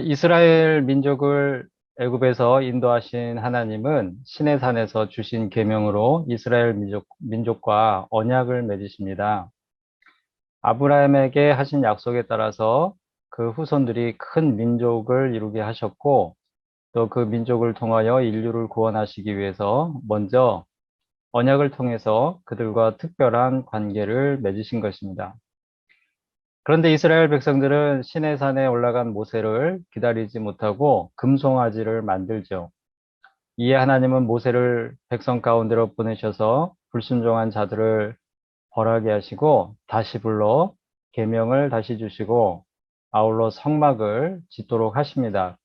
이스라엘 민족을 애굽에서 인도하신 하나님은 시내산에서 주신 계명으로 이스라엘 민족과 언약을 맺으십니다. 아브라함에게 하신 약속에 따라서 그 후손들이 큰 민족을 이루게 하셨고, 또 그 민족을 통하여 인류를 구원하시기 위해서 먼저 언약을 통해서 그들과 특별한 관계를 맺으신 것입니다. 그런데 이스라엘 백성들은 시내산에 올라간 모세를 기다리지 못하고 금송아지를 만들죠. 이에 하나님은 모세를 백성 가운데로 보내셔서 불순종한 자들을 벌하게 하시고 다시 불러 계명을 다시 주시고 아울러 성막을 짓도록 하십니다.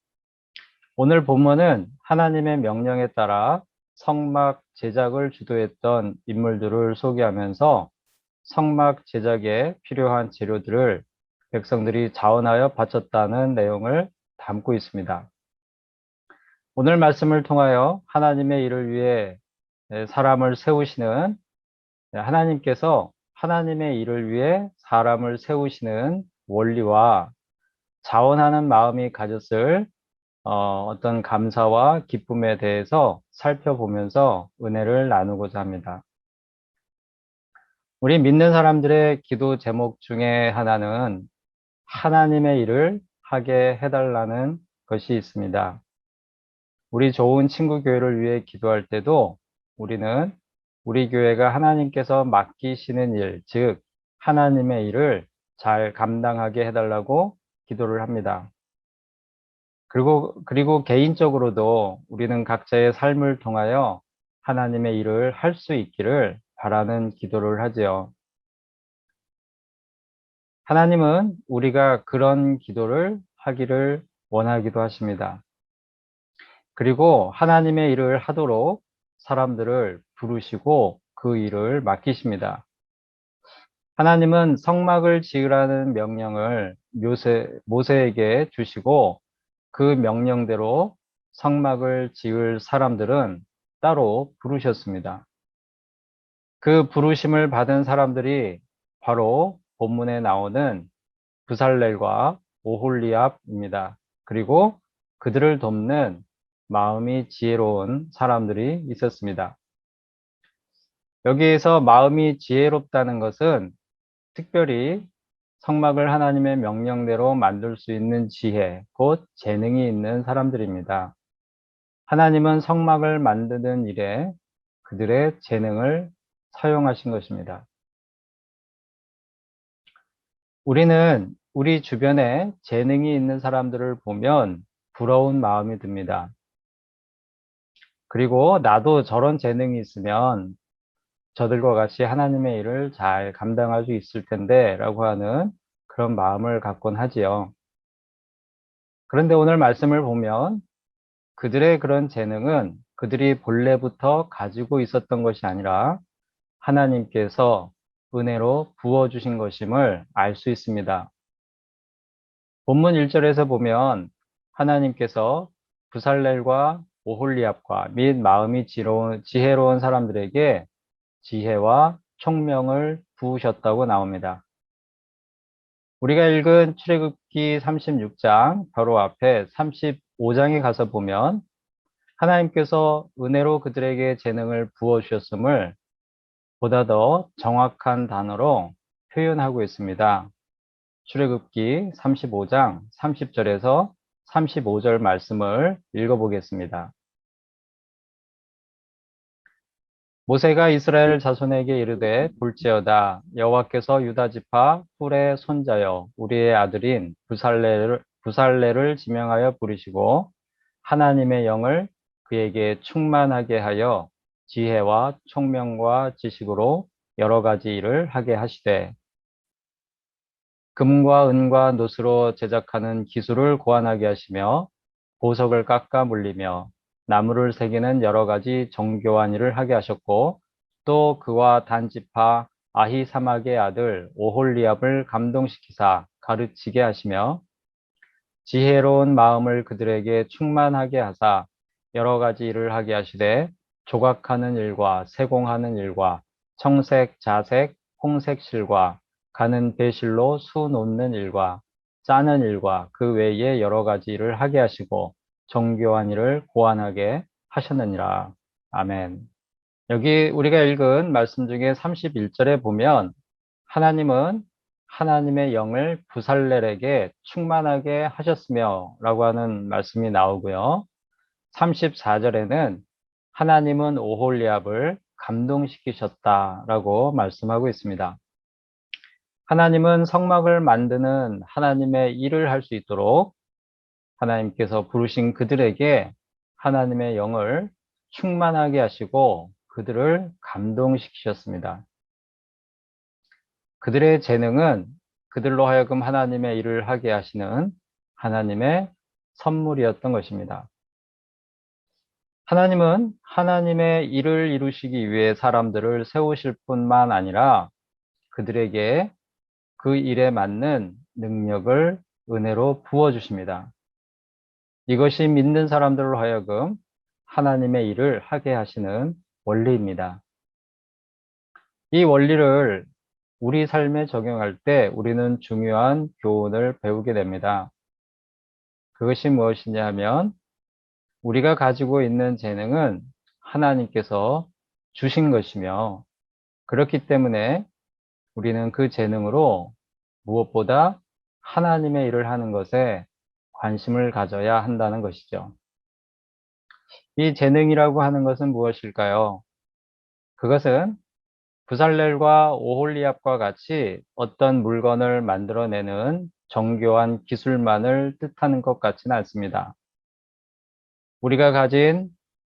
오늘 본문은 하나님의 명령에 따라 성막 제작을 주도했던 인물들을 소개하면서 성막 제작에 필요한 재료들을 백성들이 자원하여 바쳤다는 내용을 담고 있습니다. 오늘 말씀을 통하여 하나님의 일을 위해 사람을 세우시는 하나님께서 하나님의 일을 위해 사람을 세우시는 원리와 자원하는 마음이 가졌을 어떤 감사와 기쁨에 대해서 살펴보면서 은혜를 나누고자 합니다. 우리 믿는 사람들의 기도 제목 중에 하나는 하나님의 일을 하게 해달라는 것이 있습니다. 우리 좋은 친구 교회를 위해 기도할 때도 우리는 우리 교회가 하나님께서 맡기시는 일, 즉 하나님의 일을 잘 감당하게 해달라고 기도를 합니다. 그리고 개인적으로도 우리는 각자의 삶을 통하여 하나님의 일을 할 수 있기를 바라는 기도를 하지요. 하나님은 우리가 그런 기도를 하기를 원하기도 하십니다. 그리고 하나님의 일을 하도록 사람들을 부르시고 그 일을 맡기십니다. 하나님은 성막을 지으라는 명령을 모세에게 주시고 그 명령대로 성막을 지을 사람들은 따로 부르셨습니다. 그 부르심을 받은 사람들이 바로 본문에 나오는 부살렐과 오홀리압입니다. 그리고 그들을 돕는 마음이 지혜로운 사람들이 있었습니다. 여기에서 마음이 지혜롭다는 것은 특별히 성막을 하나님의 명령대로 만들 수 있는 지혜, 곧 재능이 있는 사람들입니다. 하나님은 성막을 만드는 일에 그들의 재능을 사용하신 것입니다. 우리는 우리 주변에 재능이 있는 사람들을 보면 부러운 마음이 듭니다. 그리고 나도 저런 재능이 있으면 저들과 같이 하나님의 일을 잘 감당할 수 있을 텐데 라고 하는 그런 마음을 갖곤 하지요. 그런데 오늘 말씀을 보면 그들의 그런 재능은 그들이 본래부터 가지고 있었던 것이 아니라 하나님께서 은혜로 부어주신 것임을 알 수 있습니다. 본문 1절에서 보면 하나님께서 부살렐과 오홀리압과 및 마음이 지혜로운 사람들에게 지혜와 총명을 부으셨다고 나옵니다. 우리가 읽은 출애굽기 36장 바로 앞에 35장에 가서 보면 하나님께서 은혜로 그들에게 재능을 부어주셨음을 보다 더 정확한 단어로 표현하고 있습니다. 출애굽기 35장 30절에서 35절 말씀을 읽어보겠습니다. 모세가 이스라엘 자손에게 이르되 볼지어다 여호와께서 유다 지파 훌의 손자여 우리의 아들인 부살레를 지명하여 부르시고 하나님의 영을 그에게 충만하게 하여 지혜와 총명과 지식으로 여러 가지 일을 하게 하시되 금과 은과 노스로 제작하는 기술을 고안하게 하시며 보석을 깎아 물리며 나무를 새기는 여러 가지 정교한 일을 하게 하셨고 또 그와 단지파 아히사막의 아들 오홀리압을 감동시키사 가르치게 하시며 지혜로운 마음을 그들에게 충만하게 하사 여러 가지 일을 하게 하시되 조각하는 일과 세공하는 일과 청색, 자색, 홍색 실과 가는 배실로 수 놓는 일과 짜는 일과 그 외에 여러 가지 일을 하게 하시고 정교한 일을 고안하게 하셨느니라. 아멘. 여기 우리가 읽은 말씀 중에 31절에 보면 하나님은 하나님의 영을 부살렐에게 충만하게 하셨으며 라고 하는 말씀이 나오고요. 34절에는 하나님은 오홀리압을 감동시키셨다라고 말씀하고 있습니다. 하나님은 성막을 만드는 하나님의 일을 할 수 있도록 하나님께서 부르신 그들에게 하나님의 영을 충만하게 하시고 그들을 감동시키셨습니다. 그들의 재능은 그들로 하여금 하나님의 일을 하게 하시는 하나님의 선물이었던 것입니다. 하나님은 하나님의 일을 이루시기 위해 사람들을 세우실 뿐만 아니라 그들에게 그 일에 맞는 능력을 은혜로 부어주십니다. 이것이 믿는 사람들로 하여금 하나님의 일을 하게 하시는 원리입니다. 이 원리를 우리 삶에 적용할 때 우리는 중요한 교훈을 배우게 됩니다. 그것이 무엇이냐 하면 우리가 가지고 있는 재능은 하나님께서 주신 것이며 그렇기 때문에 우리는 그 재능으로 무엇보다 하나님의 일을 하는 것에 관심을 가져야 한다는 것이죠. 이 재능이라고 하는 것은 무엇일까요? 그것은 부살렐과 오홀리압과 같이 어떤 물건을 만들어내는 정교한 기술만을 뜻하는 것 같지는 않습니다. 우리가 가진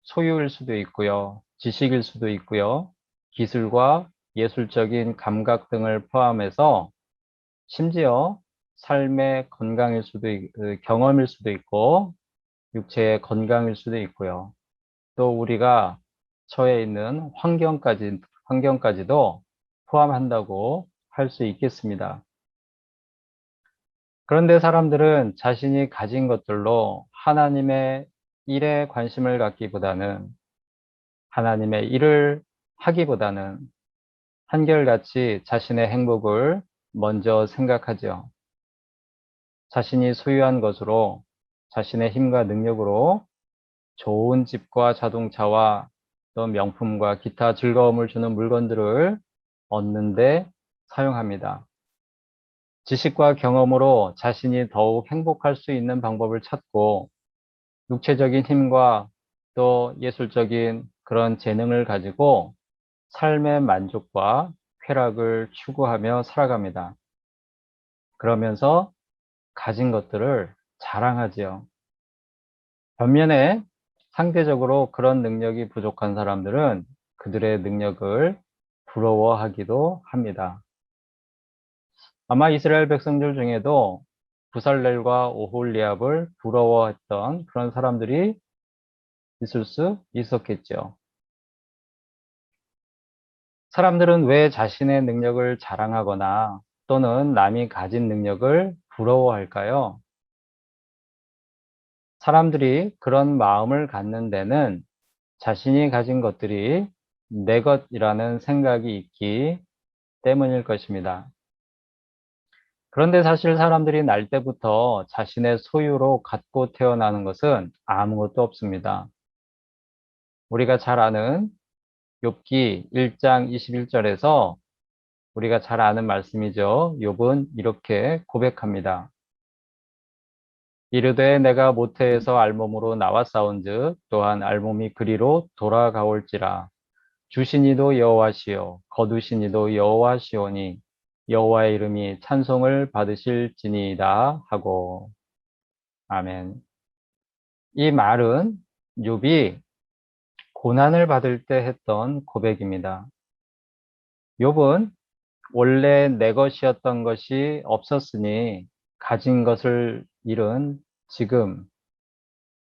소유일 수도 있고요, 지식일 수도 있고요, 기술과 예술적인 감각 등을 포함해서 심지어 삶의 건강일 수도 경험일 수도 있고 육체의 건강일 수도 있고요. 또 우리가 처해 있는 환경까지도 포함한다고 할 수 있겠습니다. 그런데 사람들은 자신이 가진 것들로 하나님의 일에 관심을 갖기보다는 하나님의 일을 하기보다는 한결같이 자신의 행복을 먼저 생각하죠. 자신이 소유한 것으로 자신의 힘과 능력으로 좋은 집과 자동차와 또 명품과 기타 즐거움을 주는 물건들을 얻는데 사용합니다. 지식과 경험으로 자신이 더욱 행복할 수 있는 방법을 찾고 육체적인 힘과 또 예술적인 그런 재능을 가지고 삶의 만족과 쾌락을 추구하며 살아갑니다. 그러면서 가진 것들을 자랑하지요. 반면에 상대적으로 그런 능력이 부족한 사람들은 그들의 능력을 부러워하기도 합니다. 아마 이스라엘 백성들 중에도 부살렐과 오홀리압을 부러워했던 그런 사람들이 있을 수 있었겠죠. 사람들은 왜 자신의 능력을 자랑하거나 또는 남이 가진 능력을 부러워할까요? 사람들이 그런 마음을 갖는 데는 자신이 가진 것들이 내 것이라는 생각이 있기 때문일 것입니다. 그런데 사실 사람들이 날 때부터 자신의 소유로 갖고 태어나는 것은 아무것도 없습니다. 우리가 잘 아는 욥기 1장 21절에서 우리가 잘 아는 말씀이죠. 욥은 이렇게 고백합니다. 이르되 내가 모태에서 알몸으로 나왔사온즉 또한 알몸이 그리로 돌아가올지라 주신 이도 여호와시요 거두신 이도 여호와시오니 여호와의 이름이 찬송을 받으실지니이다 하고. 아멘. 이 말은 욥이 고난을 받을 때 했던 고백입니다. 욥은 원래 내 것이었던 것이 없었으니 가진 것을 잃은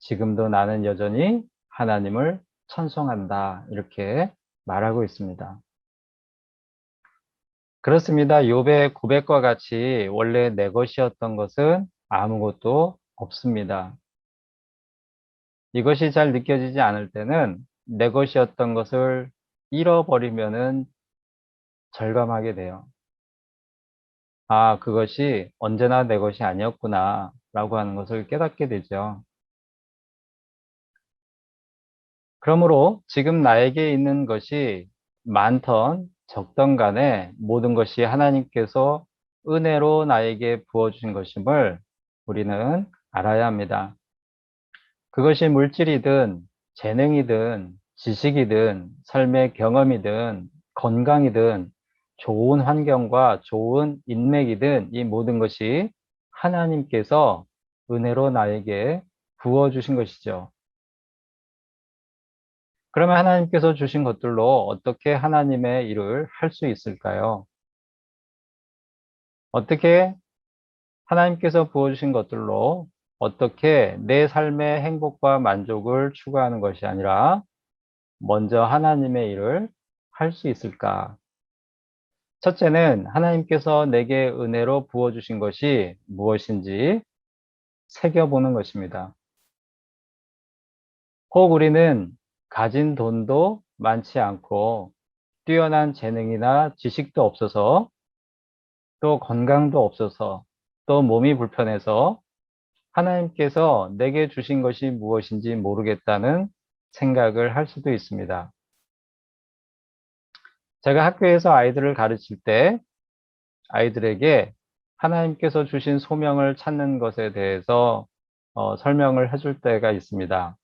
지금도 나는 여전히 하나님을 찬송한다. 이렇게 말하고 있습니다. 그렇습니다. 욥의 고백과 같이 원래 내 것이었던 것은 아무것도 없습니다. 이것이 잘 느껴지지 않을 때는 내 것이었던 것을 잃어버리면은 절감하게 돼요. 아, 그것이 언제나 내 것이 아니었구나, 라고 하는 것을 깨닫게 되죠. 그러므로 지금 나에게 있는 것이 많던 적던 간에 모든 것이 하나님께서 은혜로 나에게 부어주신 것임을 우리는 알아야 합니다. 그것이 물질이든 재능이든 지식이든 삶의 경험이든 건강이든 좋은 환경과 좋은 인맥이든 이 모든 것이 하나님께서 은혜로 나에게 부어주신 것이죠. 그러면 하나님께서 주신 것들로 어떻게 하나님의 일을 할 수 있을까요? 어떻게 하나님께서 부어주신 것들로 어떻게 내 삶의 행복과 만족을 추구하는 것이 아니라 먼저 하나님의 일을 할 수 있을까? 첫째는 하나님께서 내게 은혜로 부어주신 것이 무엇인지 새겨보는 것입니다. 혹 우리는 가진 돈도 많지 않고 뛰어난 재능이나 지식도 없어서 또 건강도 없어서 또 몸이 불편해서 하나님께서 내게 주신 것이 무엇인지 모르겠다는 생각을 할 수도 있습니다. 제가 학교에서 아이들을 가르칠 때 아이들에게 하나님께서 주신 소명을 찾는 것에 대해서 설명을 해줄 때가 있습니다.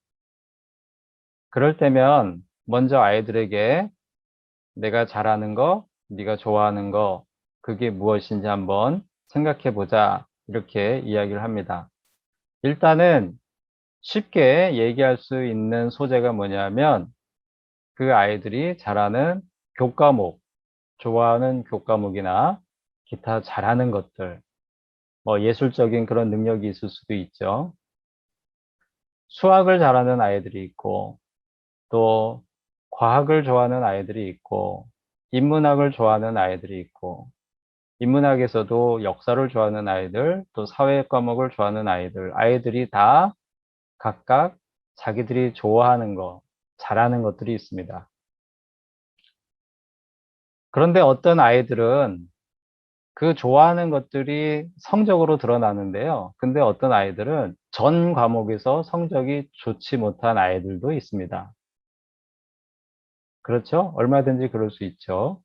그럴 때면 먼저 아이들에게 내가 잘하는 거, 네가 좋아하는 거, 그게 무엇인지 한번 생각해 보자. 이렇게 이야기를 합니다. 일단은 쉽게 얘기할 수 있는 소재가 뭐냐면 그 아이들이 잘하는 교과목, 좋아하는 교과목이나 기타 잘하는 것들, 뭐 예술적인 그런 능력이 있을 수도 있죠. 수학을 잘하는 아이들이 있고, 또 과학을 좋아하는 아이들이 있고, 인문학을 좋아하는 아이들이 있고, 인문학에서도 역사를 좋아하는 아이들, 또 사회 과목을 좋아하는 아이들이 다 각각 자기들이 좋아하는 것, 잘하는 것들이 있습니다. 그런데 어떤 아이들은 그 좋아하는 것들이 성적으로 드러나는데요. 근데 어떤 아이들은 전 과목에서 성적이 좋지 못한 아이들도 있습니다. 그렇죠? 얼마든지 그럴 수 있죠.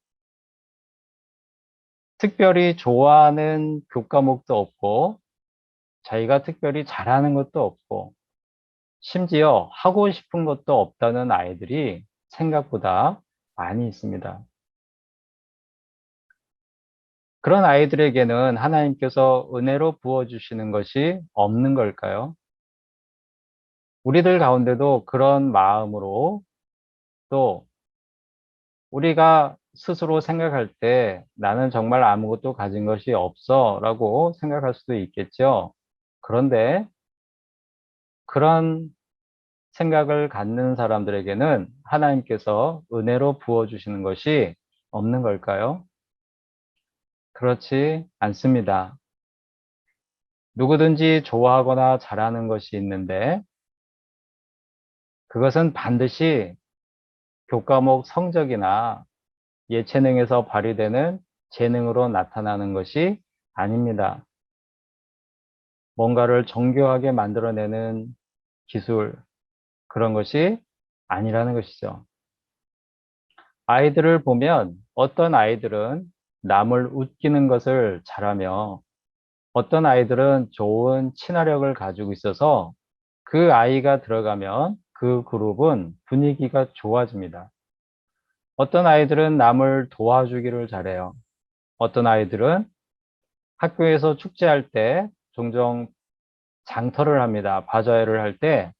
특별히 좋아하는 교과목도 없고, 자기가 특별히 잘하는 것도 없고, 심지어 하고 싶은 것도 없다는 아이들이 생각보다 많이 있습니다. 그런 아이들에게는 하나님께서 은혜로 부어주시는 것이 없는 걸까요? 우리들 가운데도 그런 마음으로 또 우리가 스스로 생각할 때 나는 정말 아무것도 가진 것이 없어 라고 생각할 수도 있겠죠. 그런데 그런 생각을 갖는 사람들에게는 하나님께서 은혜로 부어주시는 것이 없는 걸까요? 그렇지 않습니다. 누구든지 좋아하거나 잘하는 것이 있는데 그것은 반드시 교과목 성적이나 예체능에서 발휘되는 재능으로 나타나는 것이 아닙니다. 뭔가를 정교하게 만들어내는 기술, 그런 것이 아니라는 것이죠. 아이들을 보면 어떤 아이들은 남을 웃기는 것을 잘하며 어떤 아이들은 좋은 친화력을 가지고 있어서 그 아이가 들어가면 그 그룹은 분위기가 좋아집니다. 어떤 아이들은 남을 도와주기를 잘해요. 어떤 아이들은 학교에서 축제할 때 종종 장터를 합니다. 바자회를 할 때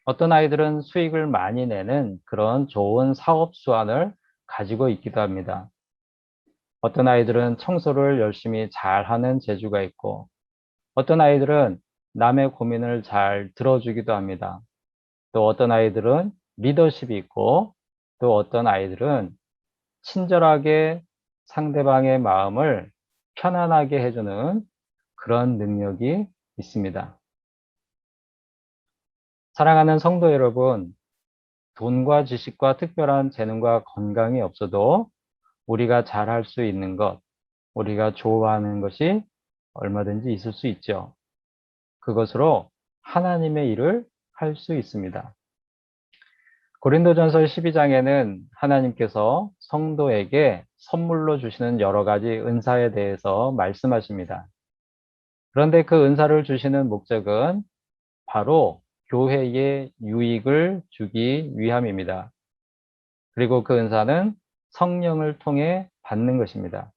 어떤 아이들은 수익을 많이 내는 그런 좋은 사업 수완을 가지고 있기도 합니다. 어떤 아이들은 청소를 열심히 잘하는 재주가 있고 어떤 아이들은 남의 고민을 잘 들어주기도 합니다. 또 어떤 아이들은 리더십이 있고 또 어떤 아이들은 친절하게 상대방의 마음을 편안하게 해주는 그런 능력이 있습니다. 사랑하는 성도 여러분, 돈과 지식과 특별한 재능과 건강이 없어도 우리가 잘할 수 있는 것, 우리가 좋아하는 것이 얼마든지 있을 수 있죠. 그것으로 하나님의 일을 할 수 있습니다. 고린도전서 12장에는 하나님께서 성도에게 선물로 주시는 여러 가지 은사에 대해서 말씀하십니다. 그런데 그 은사를 주시는 목적은 바로 교회에 유익을 주기 위함입니다. 그리고 그 은사는 성령을 통해 받는 것입니다.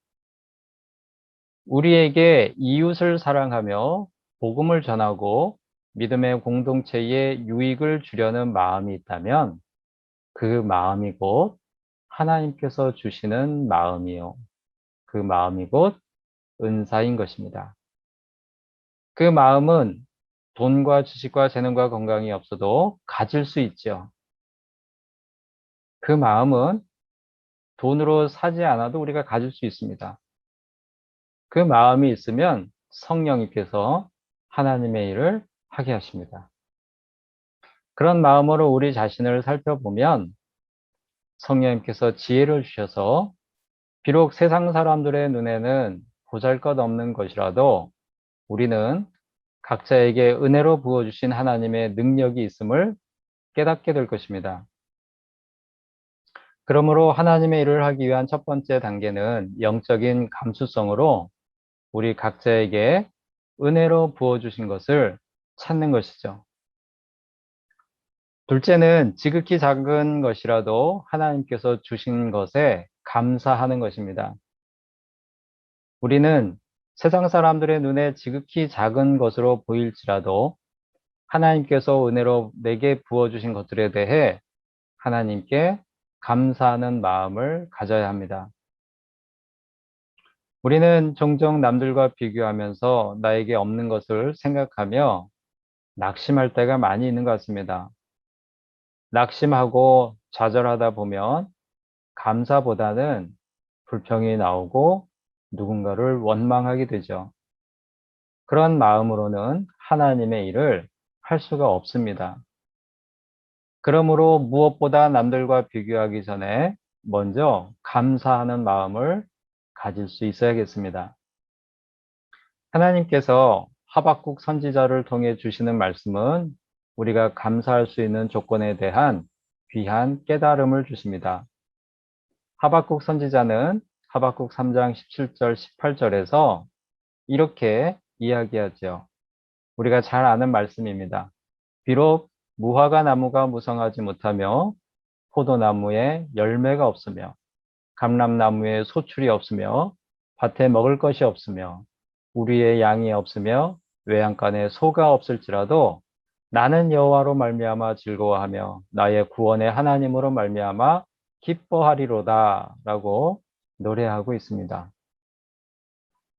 우리에게 이웃을 사랑하며 복음을 전하고 믿음의 공동체에 유익을 주려는 마음이 있다면 그 마음이 곧 하나님께서 주시는 마음이요. 그 마음이 곧 은사인 것입니다. 그 마음은 돈과 지식과 재능과 건강이 없어도 가질 수 있죠. 그 마음은 돈으로 사지 않아도 우리가 가질 수 있습니다. 그 마음이 있으면 성령님께서 하나님의 일을 하게 하십니다. 그런 마음으로 우리 자신을 살펴보면 성령님께서 지혜를 주셔서 비록 세상 사람들의 눈에는 보잘것없는 것이라도 우리는 각자에게 은혜로 부어주신 하나님의 능력이 있음을 깨닫게 될 것입니다. 그러므로 하나님의 일을 하기 위한 첫 번째 단계는 영적인 감수성으로 우리 각자에게 은혜로 부어주신 것을 찾는 것이죠. 둘째는 지극히 작은 것이라도 하나님께서 주신 것에 감사하는 것입니다. 우리는 세상 사람들의 눈에 지극히 작은 것으로 보일지라도 하나님께서 은혜로 내게 부어주신 것들에 대해 하나님께 감사하는 마음을 가져야 합니다. 우리는 종종 남들과 비교하면서 나에게 없는 것을 생각하며 낙심할 때가 많이 있는 것 같습니다. 낙심하고 좌절하다 보면 감사보다는 불평이 나오고 누군가를 원망하게 되죠. 그런 마음으로는 하나님의 일을 할 수가 없습니다. 그러므로 무엇보다 남들과 비교하기 전에 먼저 감사하는 마음을 가질 수 있어야겠습니다. 하나님께서 하박국 선지자를 통해 주시는 말씀은 우리가 감사할 수 있는 조건에 대한 귀한 깨달음을 주십니다. 하박국 선지자는 하박국 3장 17절, 18절에서 이렇게 이야기하죠. 우리가 잘 아는 말씀입니다. 비록 무화과 나무가 무성하지 못하며 포도나무에 열매가 없으며 감람나무에 소출이 없으며 밭에 먹을 것이 없으며 우리의 양이 없으며 외양간에 소가 없을지라도 나는 여호와로 말미암아 즐거워하며 나의 구원의 하나님으로 말미암아 기뻐하리로다 라고 노래하고 있습니다.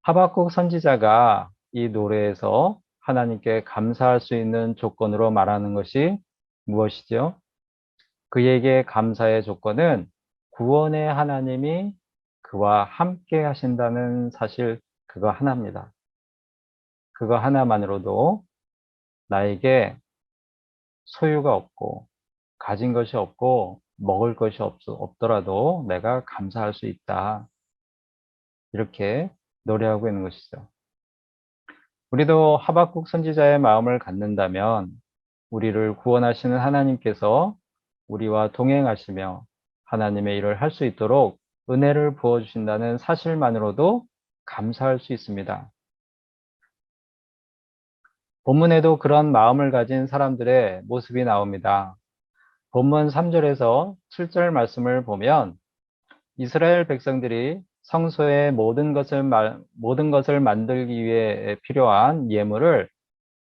하박국 선지자가 이 노래에서 하나님께 감사할 수 있는 조건으로 말하는 것이 무엇이죠? 그에게 감사의 조건은 구원의 하나님이 그와 함께 하신다는 사실, 그거 하나입니다. 그거 하나만으로도 나에게 소유가 없고 가진 것이 없고 먹을 것이 없더라도 내가 감사할 수 있다. 이렇게 노래하고 있는 것이죠. 우리도 하박국 선지자의 마음을 갖는다면 우리를 구원하시는 하나님께서 우리와 동행하시며 하나님의 일을 할 수 있도록 은혜를 부어주신다는 사실만으로도 감사할 수 있습니다. 본문에도 그런 마음을 가진 사람들의 모습이 나옵니다. 본문 3절에서 7절 말씀을 보면 이스라엘 백성들이 성소의 모든 것을 만들기 위해 필요한 예물을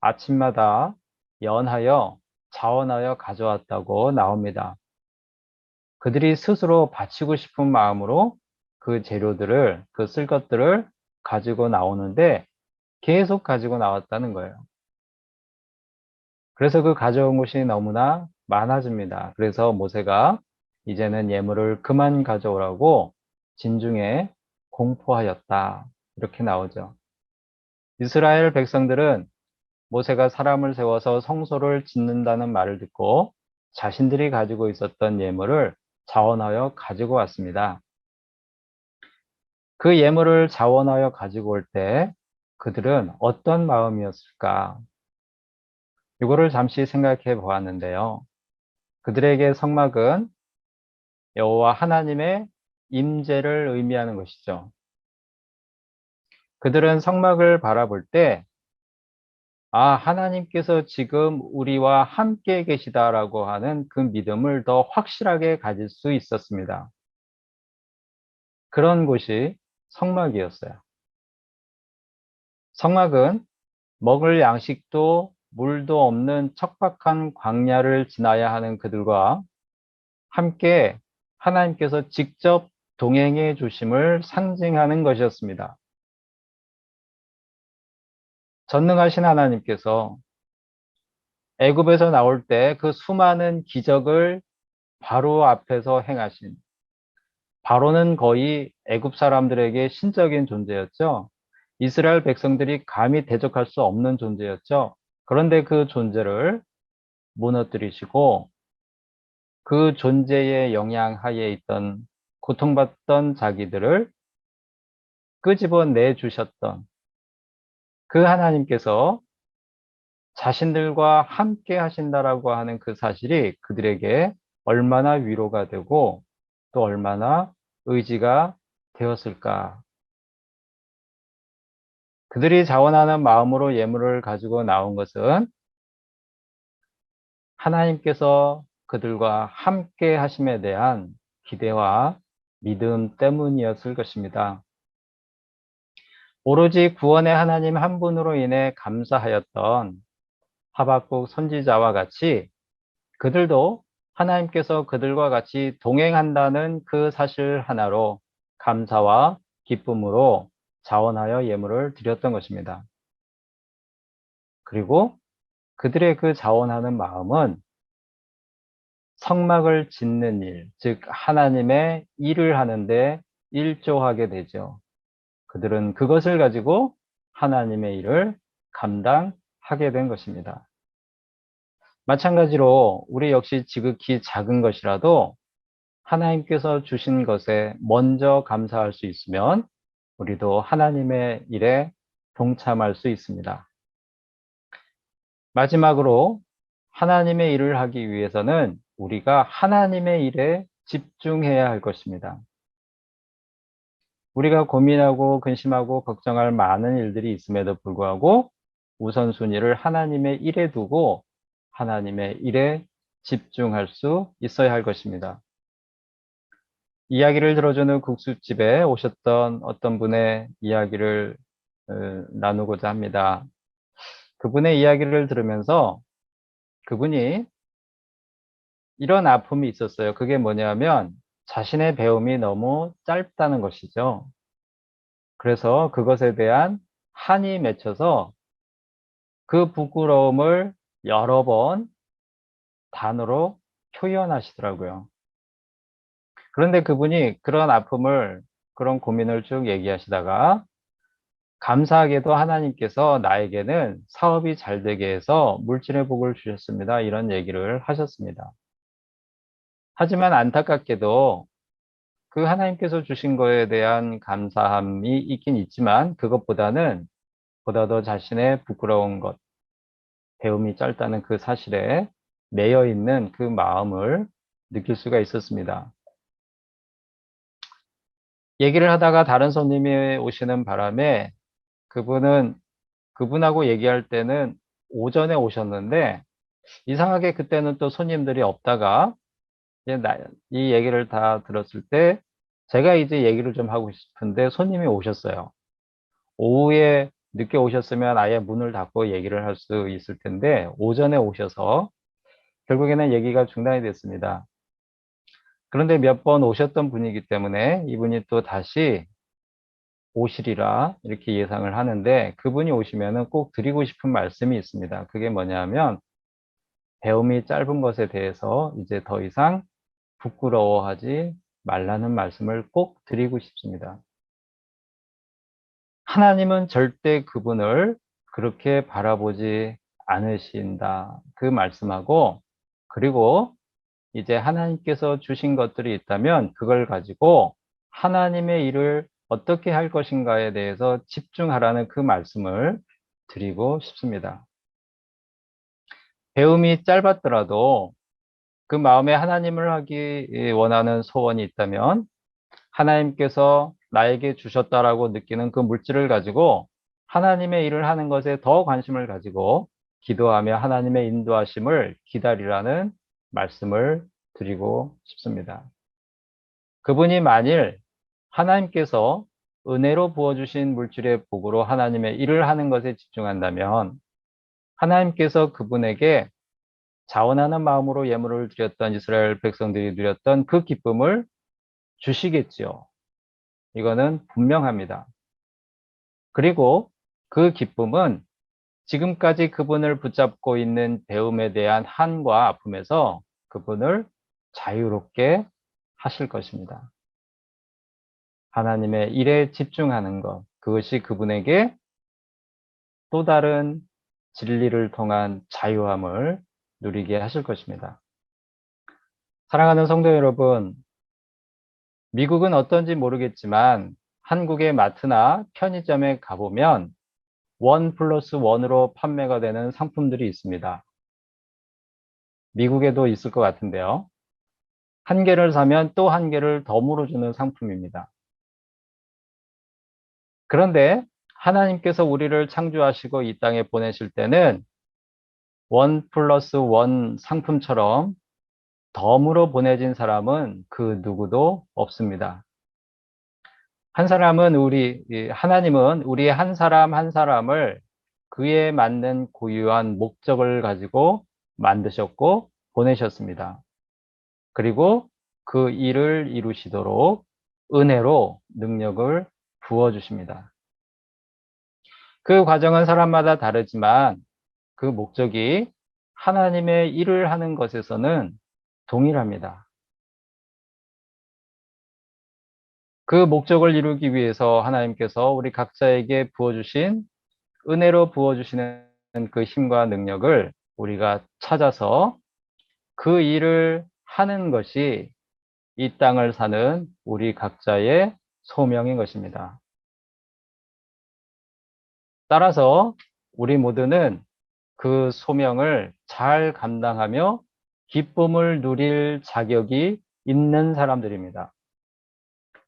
아침마다 연하여 자원하여 가져왔다고 나옵니다. 그들이 스스로 바치고 싶은 마음으로 그 재료들을, 그 쓸 것들을 가지고 나오는데 계속 가지고 나왔다는 거예요. 그래서 그 가져온 것이 너무나 많아집니다. 그래서 모세가 이제는 예물을 그만 가져오라고 진중에 공포하였다. 이렇게 나오죠. 이스라엘 백성들은 모세가 사람을 세워서 성소를 짓는다는 말을 듣고 자신들이 가지고 있었던 예물을 자원하여 가지고 왔습니다. 그 예물을 자원하여 가지고 올 때 그들은 어떤 마음이었을까? 이거를 잠시 생각해 보았는데요. 그들에게 성막은 여호와 하나님의 임재를 의미하는 것이죠. 그들은 성막을 바라볼 때, 아, 하나님께서 지금 우리와 함께 계시다라고 하는 그 믿음을 더 확실하게 가질 수 있었습니다. 그런 곳이 성막이었어요. 성막은 먹을 양식도 물도 없는 척박한 광야를 지나야 하는 그들과 함께 하나님께서 직접 동행해 주심을 상징하는 것이었습니다. 전능하신 하나님께서 애굽에서 나올 때 그 수많은 기적을 바로 앞에서 행하신, 바로는 거의 애굽 사람들에게 신적인 존재였죠. 이스라엘 백성들이 감히 대적할 수 없는 존재였죠. 그런데 그 존재를 무너뜨리시고 그 존재의 영향 하에 있던 고통받던 자기들을 끄집어내 주셨던 그 하나님께서 자신들과 함께 하신다라고 하는 그 사실이 그들에게 얼마나 위로가 되고 또 얼마나 의지가 되었을까. 그들이 자원하는 마음으로 예물을 가지고 나온 것은 하나님께서 그들과 함께 하심에 대한 기대와 믿음 때문이었을 것입니다. 오로지 구원의 하나님 한 분으로 인해 감사하였던 하박국 선지자와 같이 그들도 하나님께서 그들과 같이 동행한다는 그 사실 하나로 감사와 기쁨으로 자원하여 예물을 드렸던 것입니다. 그리고 그들의 그 자원하는 마음은 성막을 짓는 일, 즉 하나님의 일을 하는데 일조하게 되죠. 그들은 그것을 가지고 하나님의 일을 감당하게 된 것입니다. 마찬가지로 우리 역시 지극히 작은 것이라도 하나님께서 주신 것에 먼저 감사할 수 있으면 우리도 하나님의 일에 동참할 수 있습니다. 마지막으로 하나님의 일을 하기 위해서는 우리가 하나님의 일에 집중해야 할 것입니다. 우리가 고민하고 근심하고 걱정할 많은 일들이 있음에도 불구하고 우선순위를 하나님의 일에 두고 하나님의 일에 집중할 수 있어야 할 것입니다. 이야기를 들어주는 국수집에 오셨던 어떤 분의 이야기를 나누고자 합니다. 그분의 이야기를 들으면서 그분이 이런 아픔이 있었어요. 그게 뭐냐면 자신의 배움이 너무 짧다는 것이죠. 그래서 그것에 대한 한이 맺혀서 그 부끄러움을 여러 번 단어로 표현하시더라고요. 그런데 그분이 그런 아픔을, 그런 고민을 쭉 얘기하시다가 감사하게도 하나님께서 나에게는 사업이 잘 되게 해서 물질의 복을 주셨습니다. 이런 얘기를 하셨습니다. 하지만 안타깝게도 그 하나님께서 주신 거에 대한 감사함이 있긴 있지만 그것보다는 보다 더 자신의 부끄러운 것, 배움이 짧다는 그 사실에 매여 있는 그 마음을 느낄 수가 있었습니다. 얘기를 하다가 다른 손님이 오시는 바람에 그분하고 얘기할 때는 오전에 오셨는데 이상하게 그때는 또 손님들이 없다가 이제 이 얘기를 다 들었을 때 제가 이제 얘기를 좀 하고 싶은데 손님이 오셨어요. 오후에 늦게 오셨으면 아예 문을 닫고 얘기를 할 수 있을 텐데 오전에 오셔서 결국에는 얘기가 중단이 됐습니다. 그런데 몇 번 오셨던 분이기 때문에 이분이 또 다시 오시리라 이렇게 예상을 하는데 그분이 오시면은 꼭 드리고 싶은 말씀이 있습니다. 그게 뭐냐면 배움이 짧은 것에 대해서 이제 더 이상 부끄러워하지 말라는 말씀을 꼭 드리고 싶습니다. 하나님은 절대 그분을 그렇게 바라보지 않으신다. 그 말씀하고 그리고 이제 하나님께서 주신 것들이 있다면 그걸 가지고 하나님의 일을 어떻게 할 것인가에 대해서 집중하라는 그 말씀을 드리고 싶습니다. 배움이 짧았더라도 그 마음에 하나님을 하기 원하는 소원이 있다면 하나님께서 나에게 주셨다라고 느끼는 그 물질을 가지고 하나님의 일을 하는 것에 더 관심을 가지고 기도하며 하나님의 인도하심을 기다리라는 말씀을 드리고 싶습니다. 그분이 만일 하나님께서 은혜로 부어주신 물질의 복으로 하나님의 일을 하는 것에 집중한다면 하나님께서 그분에게 자원하는 마음으로 예물을 드렸던 이스라엘 백성들이 누렸던 그 기쁨을 주시겠지요. 이거는 분명합니다. 그리고 그 기쁨은 지금까지 그분을 붙잡고 있는 배움에 대한 한과 아픔에서 그분을 자유롭게 하실 것입니다. 하나님의 일에 집중하는 것, 그것이 그분에게 또 다른 진리를 통한 자유함을 누리게 하실 것입니다. 사랑하는 성도 여러분, 미국은 어떤지 모르겠지만 한국의 마트나 편의점에 가보면 1+1으로 판매가 되는 상품들이 있습니다. 미국에도 있을 것 같은데요. 한 개를 사면 또 한 개를 덤으로 주는 상품입니다. 그런데 하나님께서 우리를 창조하시고 이 땅에 보내실 때는 1+1 상품처럼 덤으로 보내진 사람은 그 누구도 없습니다. 하나님은 우리 한 사람 한 사람을 그에 맞는 고유한 목적을 가지고 만드셨고 보내셨습니다. 그리고 그 일을 이루시도록 은혜로 능력을 부어주십니다. 그 과정은 사람마다 다르지만 그 목적이 하나님의 일을 하는 것에서는 동일합니다. 그 목적을 이루기 위해서 하나님께서 우리 각자에게 부어주신 은혜로 부어주시는 그 힘과 능력을 우리가 찾아서 그 일을 하는 것이 이 땅을 사는 우리 각자의 소명인 것입니다. 따라서 우리 모두는 그 소명을 잘 감당하며 기쁨을 누릴 자격이 있는 사람들입니다.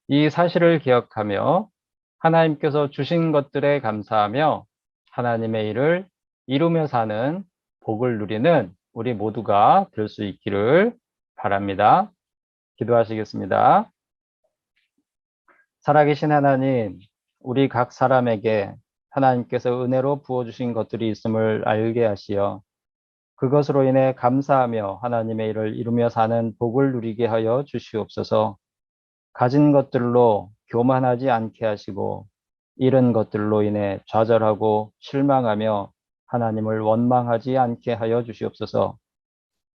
이 사실을 기억하며 하나님께서 주신 것들에 감사하며 하나님의 일을 이루며 사는 복을 누리는 우리 모두가 될 수 있기를 바랍니다. 기도하시겠습니다. 살아계신 하나님, 우리 각 사람에게 하나님께서 은혜로 부어주신 것들이 있음을 알게 하시어 그것으로 인해 감사하며 하나님의 일을 이루며 사는 복을 누리게 하여 주시옵소서. 가진 것들로 교만하지 않게 하시고 잃은 것들로 인해 좌절하고 실망하며 하나님을 원망하지 않게 하여 주시옵소서.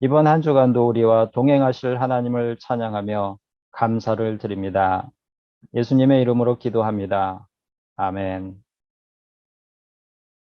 이번 한 주간도 우리와 동행하실 하나님을 찬양하며 감사를 드립니다. 예수님의 이름으로 기도합니다. 아멘.